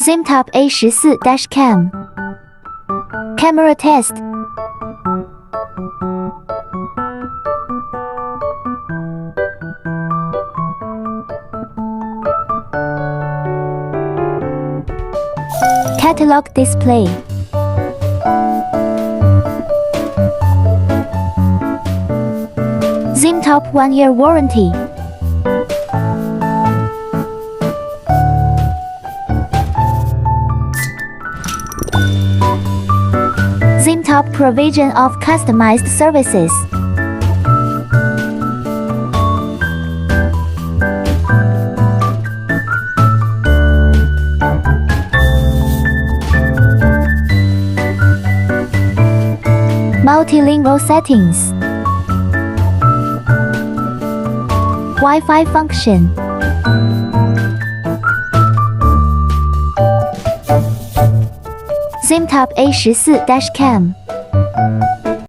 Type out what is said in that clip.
Zimtop A14 Dashcam Camera Test Catalog Display Zimtop 1-year warranty Zimtop provision of customized services. Multilingual settings. Wi-Fi function. Zimtop A14 Dashcam